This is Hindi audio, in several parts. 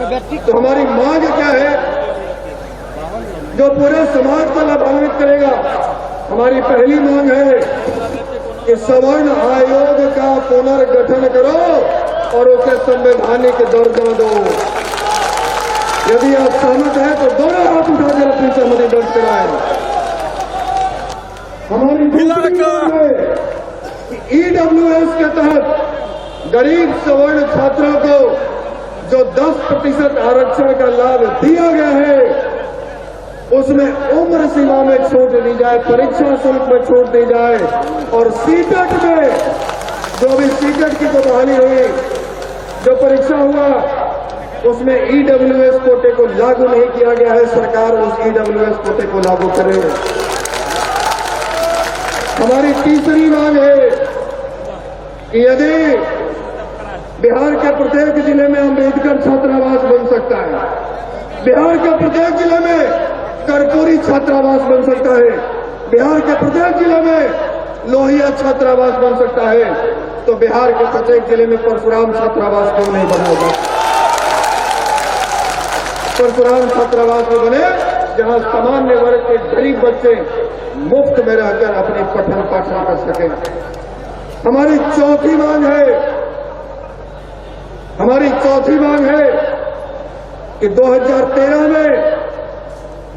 तो हमारी मांग क्या है जो पूरे समाज को लाभान्वित करेगा? हमारी पहली मांग है कि सवर्ण आयोग का पुनर्गठन करो और उसे संवैधानिक दर्जा दो। यदि आप सहमत हैं तो दोनों हाथ उठाकर अपनी सहमति दर्ज कराएं। हमारी दूसरी मांग है कि ईडब्ल्यूएस के तहत गरीब सवर्ण छात्रों को जो 10% आरक्षण का लाभ दिया गया है उसमें उम्र सीमा में छूट दी जाए, परीक्षा शुल्क में छूट दी जाए और सीटेट में जो भी सीटेट की तो बहाली हुई, जो परीक्षा हुआ उसमें ईडब्ल्यूएस कोटे को लागू नहीं किया गया है। सरकार उस ईडब्ल्यूएस कोटे को लागू करे। हमारी तीसरी मांग है कि यदि बिहार के प्रत्येक जिले में अम्बेडकर छात्रावास बन सकता है, बिहार के प्रत्येक जिले में कर्पूरी छात्रावास बन सकता है, बिहार के प्रत्येक जिले में लोहिया छात्रावास बन सकता है, तो बिहार के प्रत्येक जिले में परशुराम छात्रावास क्यों नहीं बनेगा? परशुराम छात्रावास में बने जहां सामान्य वर्ग के गरीब बच्चे मुफ्त में रहकर अपने पठन पाठन कर सकें। हमारी चौथी मांग है कि 2013 में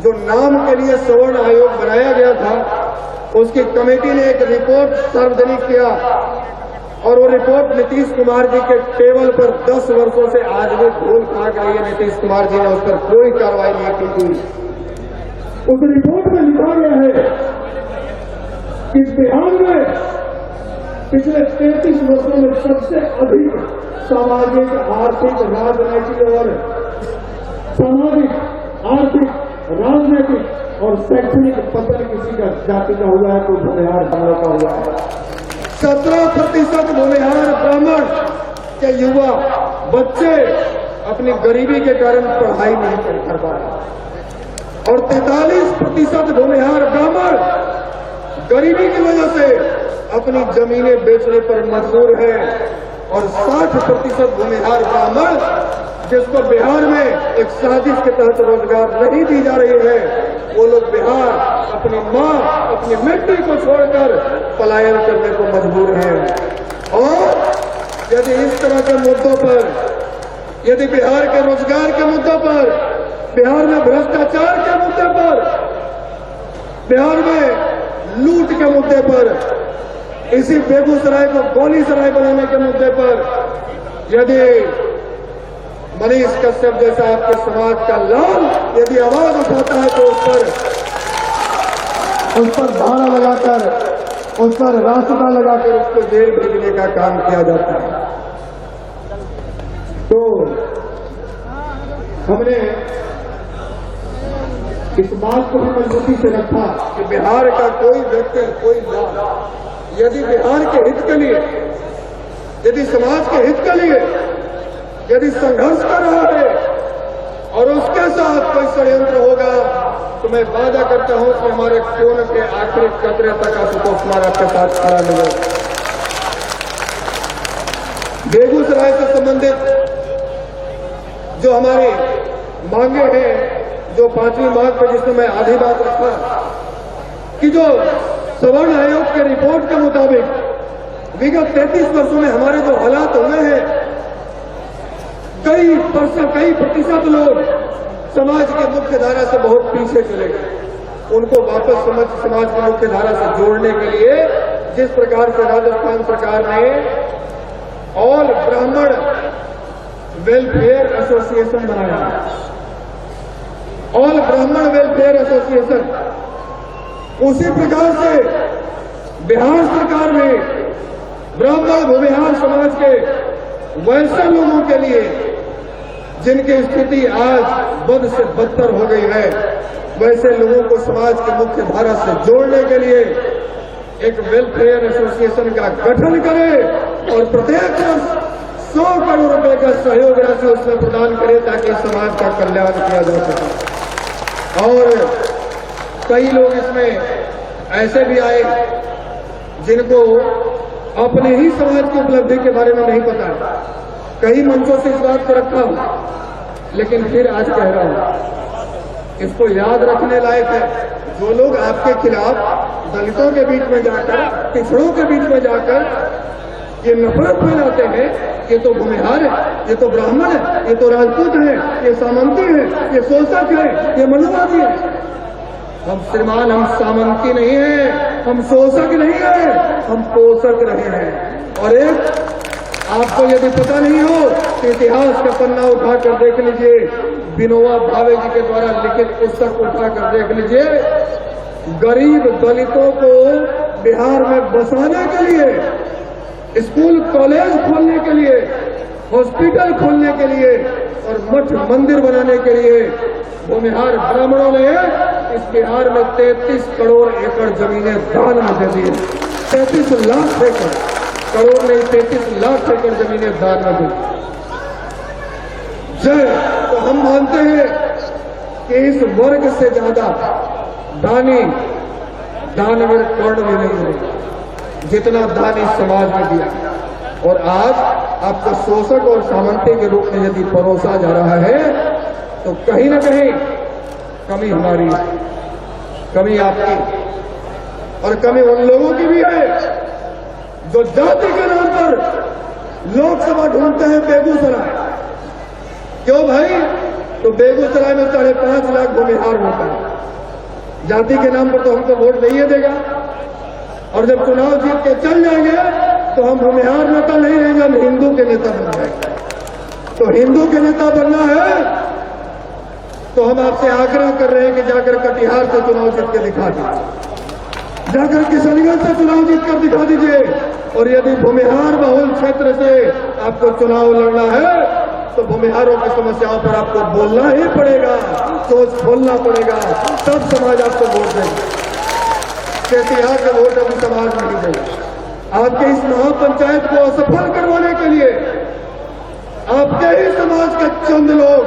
जो नाम के लिए सवर्ण आयोग बनाया गया था उसकी कमेटी ने एक रिपोर्ट सार्वजनिक किया और वो रिपोर्ट नीतीश कुमार जी के टेबल पर 10 वर्षों से आज भी धूल खा गई है। नीतीश कुमार जी ने उस पर कोई कार्रवाई नहीं की थी। उस रिपोर्ट में लिखा गया है कि बिहार में पिछले 33 वर्षों में सबसे अधिक सामाजिक, आर्थिक, राजनैतिक और सामाजिक, आर्थिक, राजनीतिक और शैक्षणिक पतन किसी का जाति का हुआ है तो भूमिहार गांव का हुआ है। 17% भूमिहार ब्राह्मण के युवा बच्चे अपनी गरीबी के कारण पढ़ाई नहीं कर पा रहे और 43% भूमिहार ब्राह्मण गरीबी की वजह से अपनी जमीनें बेचने पर मजबूर है और 60% भूमिहार ब्राह्मण जिसको बिहार में एक साजिश के तहत रोजगार नहीं दी जा रही है, वो लोग बिहार अपनी मां, अपनी मिट्टी को छोड़कर पलायन करने को मजबूर हैं। और यदि इस तरह के मुद्दों पर, यदि बिहार के रोजगार के मुद्दों पर, बिहार में भ्रष्टाचार के मुद्दे पर, बिहार में लूट के मुद्दे पर, इसी बेगूसराय को गोली सराय बनाने के मुद्दे पर यदि मनीष कश्यप जैसा आपके समाज का लाल यदि आवाज उठाता है तो उस पर धारा लगाकर, उस पर रास्ता लगाकर उसको जेल भेजने का काम किया जाता है। तो हमने इस बात को भी मजबूती से रखा कि बिहार का कोई व्यक्ति, कोई लाभ यदि बिहार के हित के लिए, यदि समाज के हित के लिए यदि संघर्ष कर रहा है और उसके साथ कोई षड्यंत्र होगा तो मैं वादा करता हूं कि हमारे खून के आखिरी कतरे तक आशुतोष कुमार आपके साथ खड़ा मिलेगा। बेगूसराय से संबंधित जो हमारी मांगे हैं, जो 5वीं मांग पर जिसमें मैं आधी बात रखा कि जो सवर्ण आयोग के रिपोर्ट के मुताबिक विगत 33 वर्षों में हमारे जो हालात हुए हैं, कई प्रतिशत लोग समाज की मुख्य धारा से बहुत पीछे चले गए। उनको वापस समाज की मुख्य धारा से जोड़ने के लिए जिस प्रकार से राजस्थान सरकार ने ऑल ब्राह्मण वेलफेयर एसोसिएशन बनाया, ऑल ब्राह्मण वेलफेयर एसोसिएशन, उसी प्रकार से बिहार सरकार ने ब्राह्मण भूमिहार समाज के वैसे लोगों के लिए जिनकी स्थिति आज बद से बदतर हो गई है, वैसे लोगों को समाज की मुख्य धारा से जोड़ने के लिए एक वेलफेयर एसोसिएशन का गठन करे और प्रत्येक वर्ष 100 करोड़ रुपए का सहयोग राशि उसमें प्रदान करे ताकि समाज का कल्याण किया जा सके। और कई लोग इसमें ऐसे भी आए जिनको अपने ही समाज की उपलब्धि के बारे में नहीं पता है। कई मंचों से इस बात को रखा लेकिन फिर आज कह रहा हूं, इसको याद रखने लायक है, जो लोग आपके खिलाफ दलितों के बीच में जाकर, पिछड़ों के बीच में जाकर ये नफरत फैलाते हैं, ये तो भूमिहार है, ये तो ब्राह्मण है, ये तो राजपूत है, ये सामंती है, ये शोषक है, ये मनुवादी है। हम श्रीमान, हम सामंती नहीं है, हम शोषक नहीं है, हम पोषक रहे हैं। और एक आपको यदि पता नहीं हो तो इतिहास का पन्ना उठाकर देख लीजिए, विनोबा भावे जी के द्वारा लिखित पुस्तक उठाकर देख लीजिए। गरीब दलितों को बिहार में बसाने के लिए, स्कूल कॉलेज खोलने के लिए, हॉस्पिटल खोलने के लिए और मठ मंदिर बनाने के लिए भूमिहार ब्राह्मणों ने इस बिहार में 33 करोड़ एकड़ जमीनें दान में दे दी। 33 लाख एकड़, करोड़ नहीं 33 लाख एकड़ जमीनें दान में दी। जय, तो हम मानते हैं कि इस वर्ग से ज्यादा दानी दानवीर कर्ण भी नहीं है जितना दान इस समाज में दिया। और आज आपको शोषक और सामंती के रूप में यदि परोसा जा रहा है तो कहीं न कहीं कमी हमारी, कमी आपकी और कमी उन लोगों की भी है जो जाति के नाम पर लोकसभा ढूंढते हैं बेगूसराय। क्यों भाई? तो बेगूसराय में 5.5 लाख भूमिहार होता है, जाति के नाम पर तो हमको वोट नहीं देगा। और जब चुनाव जीत के चल जाएंगे तो हम भूमिहार नेता नहीं रहेंगे, हम हिंदू के नेता बन जाएंगे। तो हिंदू के नेता बनना है तो हम आपसे आग्रह कर रहे हैं कि जाकर कटिहार से चुनाव जीत के दिखा दीजिए, जाकर किशनगंज से चुनाव जीत कर दिखा दीजिए। और यदि भूमिहार बहुल क्षेत्र से आपको चुनाव लड़ना है तो भूमिहारों की समस्याओं पर आपको बोलना ही पड़ेगा, सोच खोलना पड़ेगा, तब समाज आपको वोट देगा। कटिहार का वोट अभी समाज नहीं देगा। आपके इस महापंचायत को असफल करवाने के लिए आपके ही समाज के चंद लोग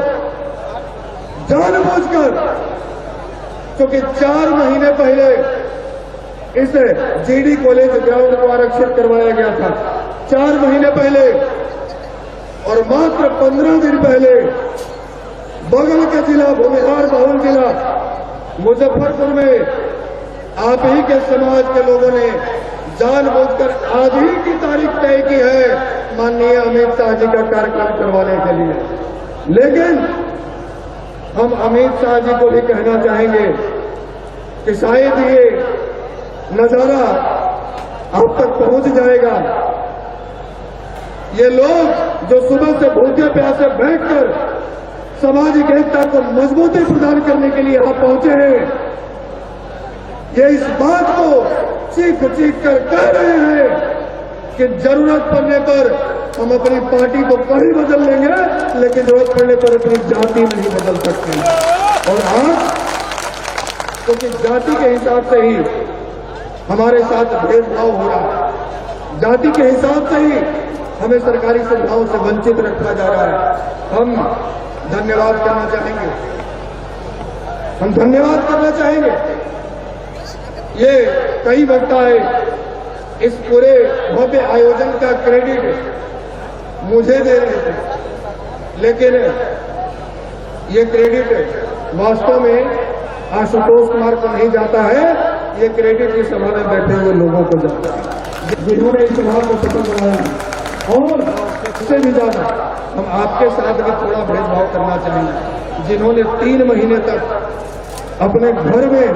जानबूझकर, क्योंकि 4 महीने पहले इस जीडी कॉलेज ग्राउंड को आरक्षित करवाया गया था, 4 महीने पहले, और मात्र 15 दिन पहले बगल के जिला, भूमिहार बहुल जिला मुजफ्फरपुर में आप ही के समाज के लोगों ने जानबूझकर आज ही की तारीख तय की है माननीय अमित शाह जी का कार्यक्रम करवाने के लिए। लेकिन हम अमित शाह जी को भी कहना चाहेंगे कि शायद ये नजारा आप तक पहुंच जाएगा। ये लोग जो सुबह से भूखे प्यासे बैठकर सामाजिक एकता को मजबूती प्रदान करने के लिए यहां पहुंचे हैं, ये इस बात को चीख चीख कर कह रहे हैं कि जरूरत पड़ने पर हम अपनी पार्टी को कहीं बदल लेंगे, लेकिन जरूरत पड़ने पर अपनी जाति नहीं बदल सकते। और आज क्योंकि जाति के हिसाब से ही हमारे साथ भेदभाव हो रहा है, जाति के हिसाब से ही हमें सरकारी सुविधाओं से वंचित रखा जा रहा है। हम धन्यवाद करना चाहेंगे, हम धन्यवाद करना चाहेंगे। ये कई वक्ताएं इस पूरे भव्य आयोजन का क्रेडिट मुझे दे रहे थे, लेकिन ये क्रेडिट वास्तव में आशुतोष कुमार को नहीं जाता है, ये क्रेडिट इस सभा में बैठे हुए लोगों को जाता है जिन्होंने इस सभा को सफल बनाया। और उससे भी ज्यादा हम आपके साथ भी थोड़ा भेदभाव करना चाहेंगे, जिन्होंने 3 महीने तक अपने घर में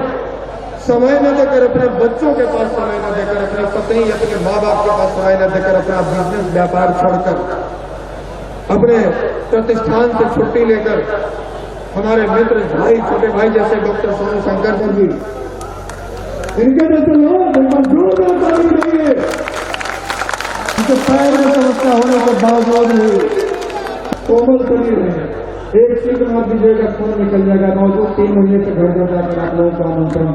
समय न देकर, अपने बच्चों के पास समय न देकर, अपनी पत्नी, अपने माँ बाप के पास समय न देकर, अपना बिजनेस व्यापार छोड़कर, अपने प्रतिष्ठान से छुट्टी लेकर हमारे मित्र भाई, छोटे भाई जैसे डॉक्टर सोनू शंकर जी, इनके जैसे लोग उनका जोरदार ताली देंगे। उनके पैर में समस्या होने के बावजूद भी कोमल शरीर है, एक सीट मार दीजिएगा खून निकल जाएगा। मौजूद 3 महीने से घर घर जाकर आप लोगों का आमंत्रण।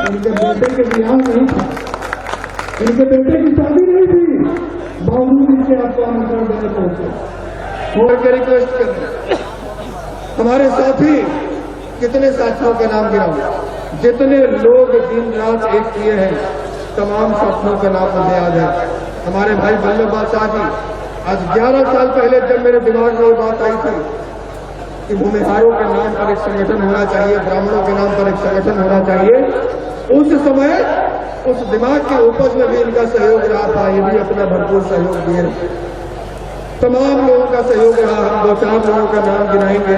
इनके बेटे के विवाह नहीं था, इनके बेटे की शादी नहीं थी, बावजूद इनके आपको आमंत्रण देने पहुंचे। और के रिक्वेस्ट करें, हमारे साथी कितने साथियों का नाम गिराओ, जितने लोग दिन रात एक किए हैं, तमाम साथियों का नाम मुझे याद है। हमारे भाई वल्लभ भाई शाह जी, आज 11 साल पहले जब मेरे दिमाग में ये बात आई थी कि भूमिहारों के नाम पर एक संगठन होना चाहिए, ब्राह्मणों के नाम पर एक संगठन होना चाहिए। उस समय उस दिमाग के उपज में भी इनका सहयोग रहा था, ये भी अपना भरपूर सहयोग दिए। तमाम लोगों का सहयोग रहा। हम 2-4 लोगों का नाम गिनाएंगे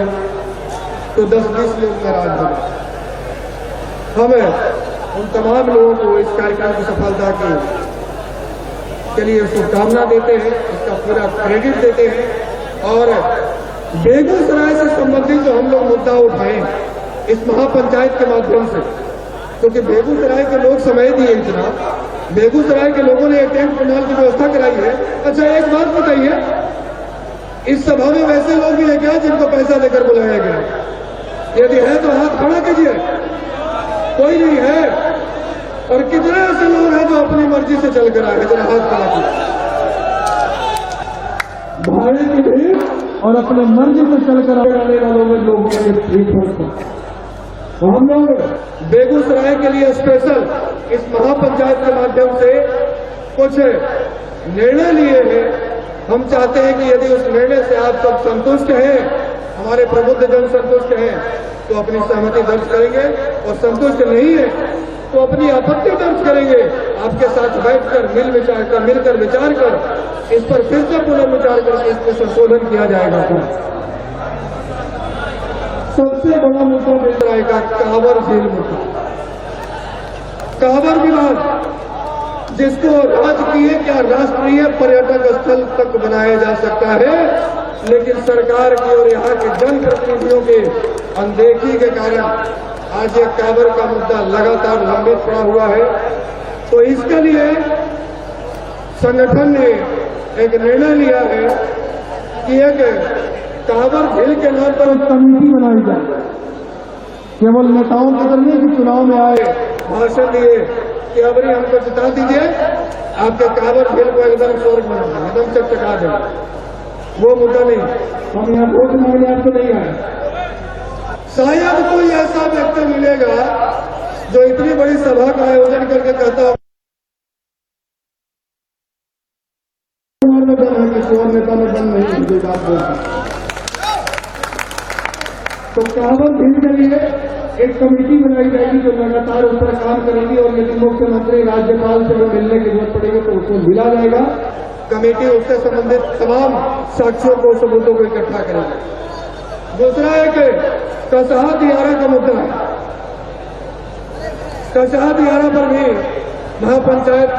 तो 10-20 लोग नाराज हो गए। हमें उन तमाम लोगों को इस कार्यक्रम की सफलता के लिए शुभकामना देते हैं, इसका पूरा क्रेडिट देते हैं। और बेगूसराय से संबंधित जो हम लोग मुद्दा उठाए इस महापंचायत के माध्यम से, क्योंकि बेगूसराय के लोग समय दिए इतना, बेगूसराय के लोगों ने टेंट पंडाल की व्यवस्था कराई है। अच्छा एक बात बताइए, इस सभा में वैसे लोग भी है क्या जिनको पैसा देकर बुलाया गया? यदि है तो हाथ खड़ा कीजिए। कोई नहीं है। और कितने ऐसे लोग हैं जो अपनी मर्जी से चल कर आए? जरा हाथ खड़ा कीजिए। भाड़े की भीड़ और अपने मर्जी से चल कर आने वालों में लोगों के ठीक होता। तो हम लोग बेगूसराय के लिए स्पेशल इस महापंचायत के माध्यम से कुछ निर्णय लिए हैं। हम चाहते हैं कि यदि उस निर्णय से आप सब संतुष्ट हैं, हमारे प्रबुद्ध जन संतुष्ट हैं, तो अपनी सहमति दर्ज करेंगे, और संतुष्ट नहीं है तो अपनी आपत्ति दर्ज करेंगे। आपके साथ बैठकर मिलकर विचार कर इस पर फिर से पुनर्विचार करके इसमें संशोधन किया जाएगा। सबसे बड़ा मुद्दा बेगूसराय का कांवर झील मुद्दा, कांवर विवाद, जिसको राजकीय क्या राष्ट्रीय पर्यटक स्थल तक बनाया जा सकता है, लेकिन सरकार की और यहाँ के जनप्रतिनिधियों के अनदेखी के कारण आज ये कांवर का मुद्दा लगातार लंबित पड़ा हुआ है। तो इसके लिए संगठन ने एक निर्णय लिया है कि एक कांवर झील के नाम पर एक कमेटी बनाई जाए। केवल नेताओं के जरिए कि चुनाव में आए, भाषण दिए कि अबरी हमको जिता दीजिए, आपके कांवर झील को एकदम स्वर्ग बना दें, एकदम चकचका दें। वो मुद्दा नहीं, हम यहाँ वोट मांगने आपको नहीं आए। शायद कोई ऐसा व्यक्ति मिलेगा जो इतनी बड़ी सभा का आयोजन करके कहता हो किशोर नेता में बंद नहीं, मुझे बात बोलती। तो कांवर झील के लिए एक कमेटी बनाई जाएगी जो लगातार उस पर काम करेगी, और यदि मुख्यमंत्री राज्यपाल से मिलने की जरूरत पड़ेगी तो उसको मिला जाएगा। कमेटी उससे संबंधित तमाम साक्ष्यों को, सबूतों को इकट्ठा करेगी। दूसरा एक कसहा दियारा का मुद्दा है। कसहा दियारा पर भी महापंचायत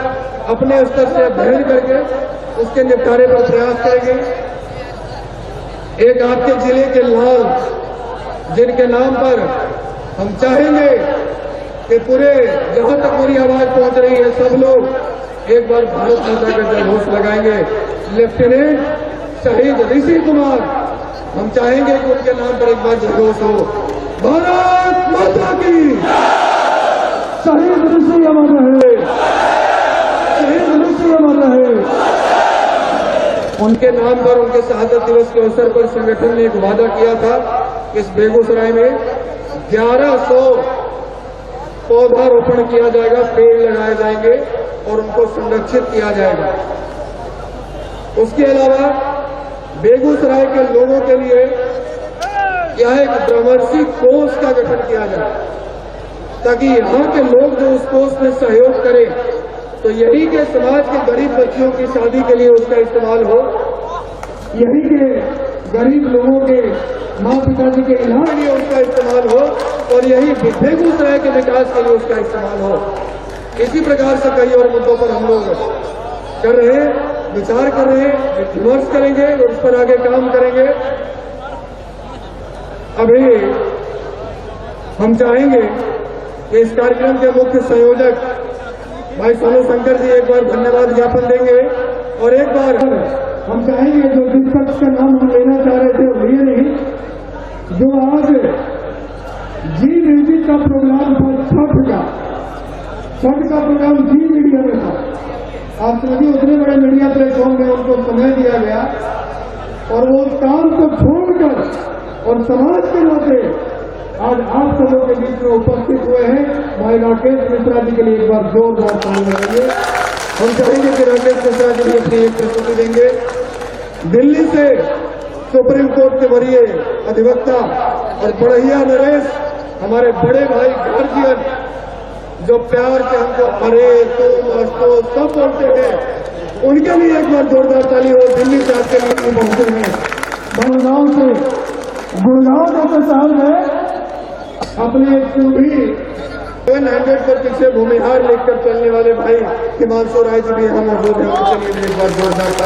अपने स्तर से अध्ययन करके उसके निपटारे पर प्रयास करेगी। एक आपके जिले के लाल, जिनके नाम पर हम चाहेंगे कि पूरे जहां तक मेरी आवाज पहुंच रही है सब लोग एक बार भारत माता का जयघोष लगाएंगे। लेफ्टिनेंट शहीद ऋषि कुमार, हम चाहेंगे कि उनके नाम पर एक बार जयघोष हो। भारत माता की, शहीद ऋषि अमर रहे, शहीद ऋषि अमर रहे। उनके नाम पर, उनके शहादत दिवस के अवसर पर संगठन ने एक वादा किया था, इस बेगूसराय में 1100 पौधारोपण किया जाएगा, पेड़ लगाए जाएंगे और उनको संरक्षित किया जाएगा। उसके अलावा बेगूसराय के लोगों के लिए यह एक ब्रह्मर्षि कोष का गठन किया जाए, ताकि यहाँ के लोग जो उस कोष में सहयोग करें तो यही के समाज के गरीब बच्चियों की शादी के लिए उसका इस्तेमाल हो, यही के गरीब लोगों के माँ पिताजी के इलाज के लिए उसका इस्तेमाल हो, और यही बेगूसराय के विकास के लिए उसका इस्तेमाल हो। इसी प्रकार से कई और मुद्दों पर हम लोग कर रहे हैं, विचार कर रहे हैं, विमर्श करेंगे और उस पर आगे काम करेंगे। अभी हम चाहेंगे कि इस कार्यक्रम के मुख्य संयोजक भाई सोनू शंकर जी एक बार धन्यवाद ज्ञापन देंगे, और एक बार हम चाहेंगे जो जिस शख्स का नाम हम लेना चाह रहे थे वो लिए नहीं, जो आज जी म्यूजिक का प्रोग्राम था, छठ का प्रोग्राम जी मीडिया में था। आप सभी उतने बड़े मीडिया प्लेटफॉर्म में उनको समय दिया गया, और वो काम को छोड़कर और समाज के नाते आज आप सबों के बीच में उपस्थित हुए हैं। भाई राकेश मिश्रा जी के लिए एक बार जोरदार ताली बजाइए। हम चाहेंगे कि राकेश मिश्रा जी भी अपनी एक प्रस्तुति देंगे। दिल्ली से सुप्रीम कोर्ट के वरीय अधिवक्ता और बढ़िया नरेश, हमारे बड़े भाई गार्जियन, जो प्यार से हमको अरे तुम अस्तो सब बोलते हैं, उनके लिए एक बार जोरदार ताली हो। दिल्ली से आपके लिए पहुंचे हैं गुड़गांव से, गुड़गांव डॉक्टर साहब है अपनी एक पूरी 700 पर पीछे भूमिहार लेकर चलने वाले भाई हिमांशु राय जी भी यहाँ मौजूद है। उनके लिए एक बार जोरदार